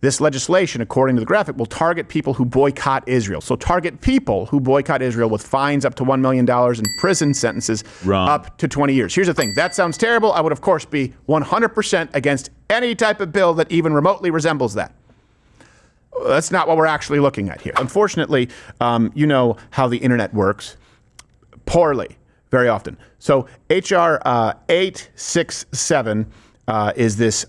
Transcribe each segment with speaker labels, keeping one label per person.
Speaker 1: This legislation, according to the graphic, will target people who boycott Israel. So target people who boycott Israel with fines up to $1 million and prison sentences up to 20 years. Here's the thing. That sounds terrible. I would, of course, be 100% against any type of bill that even remotely resembles that. That's not what we're actually looking at here. Unfortunately, you know how the internet works. Poorly, very often. So H.R. 867 is this,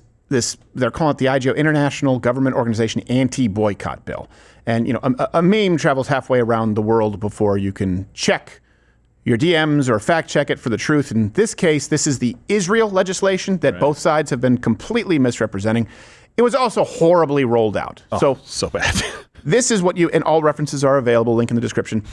Speaker 1: they're calling it the IGO, International Government Organization Anti-Boycott Bill. And, you know, a meme travels halfway around the world before you can check your DMs or fact check it for the truth. In this case, this is the Israel legislation that both sides have been completely misrepresenting. It was also horribly rolled out.
Speaker 2: Oh, so bad.
Speaker 1: This is what and all references are available, link in the description.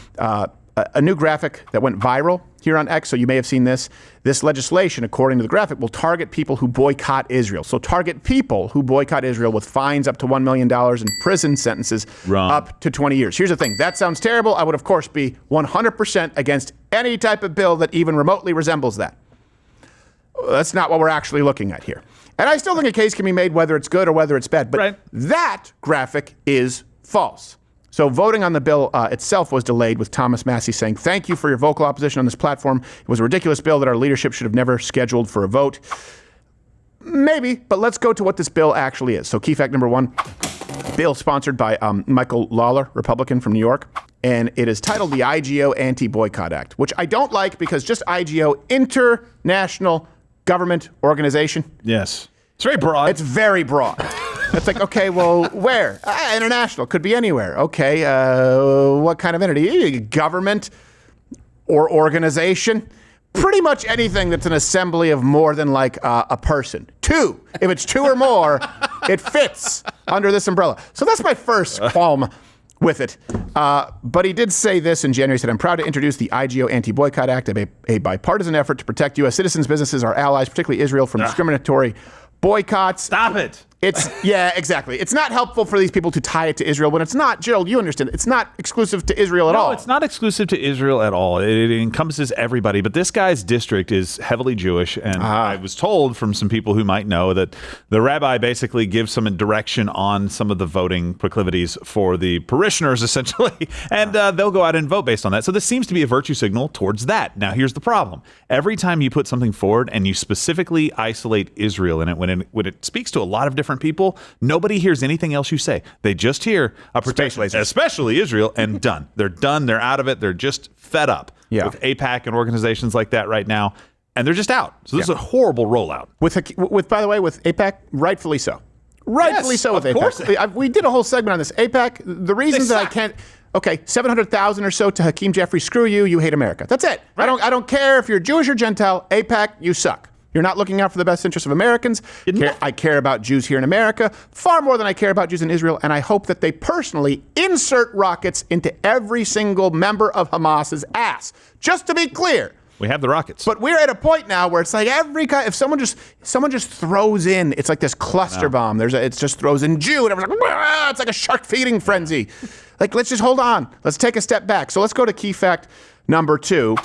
Speaker 1: A new graphic that went viral here on X, so you may have seen this. This legislation, according to the graphic, will target people who boycott Israel. So target people who boycott Israel with fines up to $1 million and prison sentences up to 20 years. Here's the thing. That sounds terrible. I would, of course, be 100% against any type of bill that even remotely resembles that. That's not what we're actually looking at here. And I still think a case can be made whether it's good or whether it's bad. But that graphic is false. So voting on the bill itself was delayed, with Thomas Massey saying, "Thank you for your vocal opposition on this platform. It was a ridiculous bill that our leadership should have never scheduled for a vote." Maybe, but let's go to what this bill actually is. So key fact number one, bill sponsored by Michael Lawler, Republican from New York. And it is titled the IGO Anti-Boycott Act, which I don't like because just IGO, International Government Organization.
Speaker 2: Yes. It's very broad.
Speaker 1: It's very broad. It's like, okay, well, where? International. Could be anywhere. Okay, what kind of entity? Government or organization? Pretty much anything that's an assembly of more than like a person. Two. If it's two or more, it fits under this umbrella. So that's my first qualm with it. But he did say this in January. He said, "I'm proud to introduce the IGO Anti-Boycott Act, a bipartisan effort to protect U.S. citizens, businesses, our allies, particularly Israel, from discriminatory boycotts."
Speaker 2: Stop it.
Speaker 1: Yeah, exactly. It's not helpful for these people to tie it to Israel when it's not. Gerald, you understand. It's not exclusive to Israel at all.
Speaker 2: No, it's not exclusive to Israel at all. It encompasses everybody. But this guy's district is heavily Jewish. And I was told from some people who might know that the rabbi basically gives some direction on some of the voting proclivities for the parishioners, essentially. And they'll go out and vote based on that. So this seems to be a virtue signal towards that. Now, here's the problem. Every time you put something forward and you specifically isolate Israel in it, when it speaks to a lot of different people, nobody hears anything else you say. They just hear a protection, especially Israel, and done. They're done. They're out of it. They're just fed up with AIPAC and organizations like that right now, and they're just out. So this is a horrible rollout.
Speaker 1: By the way, with AIPAC, rightfully so. Rightfully so with AIPAC. We did a whole segment on this. AIPAC, the reason that I can't... Okay, 700,000 or so to Hakeem Jeffries. Screw you. You hate America. That's it. Right. I don't care if you're Jewish or Gentile. AIPAC, you suck. You're not looking out for the best interests of Americans. I care about Jews here in America far more than I care about Jews in Israel, and I hope that they personally insert rockets into every single member of Hamas's ass. Just to be clear.
Speaker 2: We have the rockets.
Speaker 1: But we're at a point now where it's like if someone just throws in, it's like this cluster bomb. It just throws in Jew, and everyone's like, it's like a shark feeding frenzy. Like, let's just hold on. Let's take a step back. So let's go to key fact number two.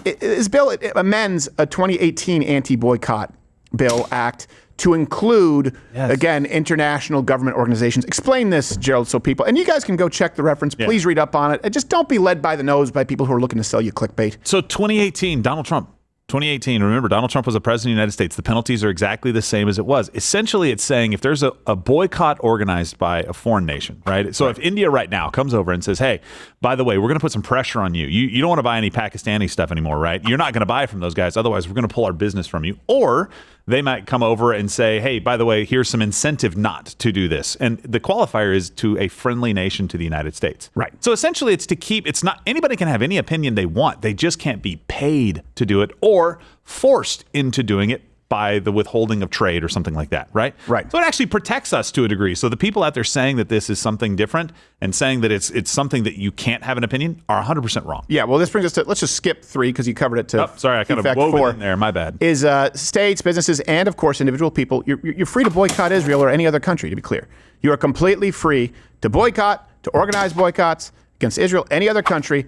Speaker 1: This bill amends a 2018 Anti-Boycott Bill Act to include, again, international government organizations. Explain this, Gerald, so people, and you guys can go check the reference. Please read up on it. And just don't be led by the nose by people who are looking to sell you clickbait.
Speaker 2: So 2018, Donald Trump. 2018, remember, Donald Trump was the president of the United States. The penalties are exactly the same as it was. Essentially, it's saying if there's a boycott organized by a foreign nation, right? So if India right now comes over and says, hey, by the way, we're going to put some pressure on you. You don't want to buy any Pakistani stuff anymore, right? You're not going to buy from those guys. Otherwise, we're going to pull our business from you. Or they might come over and say, hey, by the way, here's some incentive not to do this. And the qualifier is to a friendly nation to the United States.
Speaker 1: Right.
Speaker 2: So essentially, it's not anybody can have any opinion they want. They just can't be paid to do it or forced into doing it by the withholding of trade or something like that, right?
Speaker 1: Right.
Speaker 2: So it actually protects us to a degree. So the people out there saying that this is something different and saying that it's something that you can't have an opinion are 100% wrong.
Speaker 1: Yeah, well, this brings us to, let's just skip 3 because you covered it to
Speaker 2: sorry, I kind of wove it in there, my bad.
Speaker 1: Is states, businesses, and of course individual people, you're free to boycott Israel or any other country, to be clear. You are completely free to boycott, to organize boycotts against Israel, any other country,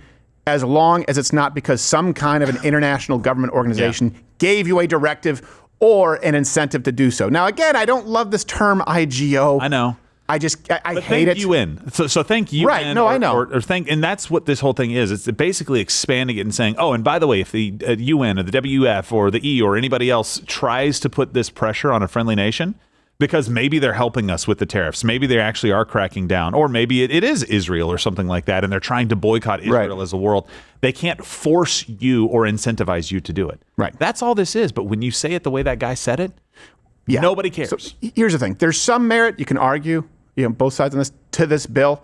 Speaker 1: as long as it's not because some kind of an international government organization gave you a directive or an incentive to do so. Now, again, I don't love this term IGO.
Speaker 2: I know.
Speaker 1: I
Speaker 2: But
Speaker 1: hate it.
Speaker 2: Thank UN. So thank UN.
Speaker 1: Right. No, I know.
Speaker 2: And that's what this whole thing is. It's basically expanding it and saying, oh, and by the way, if the UN or the WF or the E or anybody else tries to put this pressure on a friendly nation, because maybe they're helping us with the tariffs, maybe they actually are cracking down, or maybe it is Israel or something like that, and they're trying to boycott Israel as a world, they can't force you or incentivize you to do it.
Speaker 1: Right.
Speaker 2: That's all this is. But when you say it the way that guy said it, nobody cares.
Speaker 1: So here's the thing. There's some merit. You can argue, both sides on this, to this bill.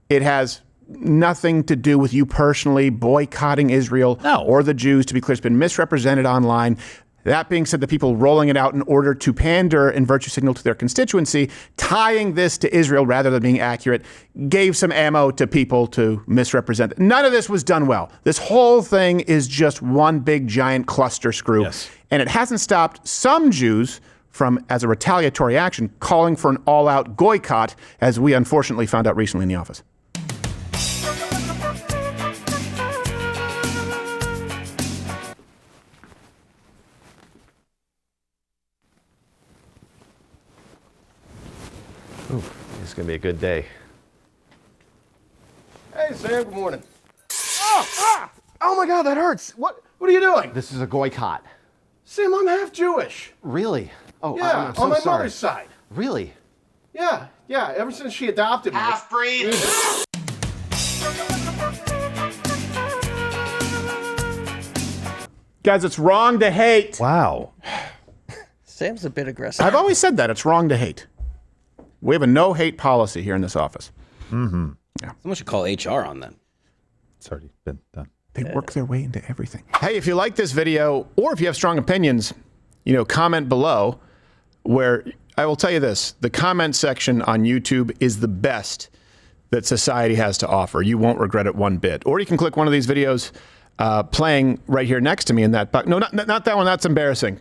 Speaker 1: It has nothing to do with you personally boycotting Israel or the Jews. To be clear, it's been misrepresented online. That being said, the people rolling it out in order to pander and virtue signal to their constituency, tying this to Israel rather than being accurate, gave some ammo to people to misrepresent it. None of this was done well. This whole thing is just one big giant cluster screw.
Speaker 2: Yes.
Speaker 1: And it hasn't stopped some Jews from, as a retaliatory action, calling for an all-out boycott, as we unfortunately found out recently in the office.
Speaker 3: Ooh, this is going to be a good day.
Speaker 4: Hey, Sam, good morning. Oh my God, that hurts. What are you doing?
Speaker 3: This is a boycott.
Speaker 4: Sam, I'm half Jewish.
Speaker 3: Really? Oh,
Speaker 4: Yeah,
Speaker 3: I'm so
Speaker 4: on my
Speaker 3: sorry.
Speaker 4: mother's side.
Speaker 3: Really?
Speaker 4: Yeah, ever since she adopted me.
Speaker 5: Half-breed.
Speaker 1: Guys, it's wrong to hate.
Speaker 2: wow.
Speaker 5: Sam's a bit aggressive.
Speaker 1: I've always said that. It's wrong to hate. We have a no-hate policy here in this office.
Speaker 5: Someone should call HR on that.
Speaker 2: It's already been done.
Speaker 1: They work their way into everything. Hey, if you like this video, or if you have strong opinions, comment below, where I will tell you this, the comment section on YouTube is the best that society has to offer. You won't regret it one bit. Or you can click one of these videos playing right here next to me in that box. No, not that one. That's embarrassing.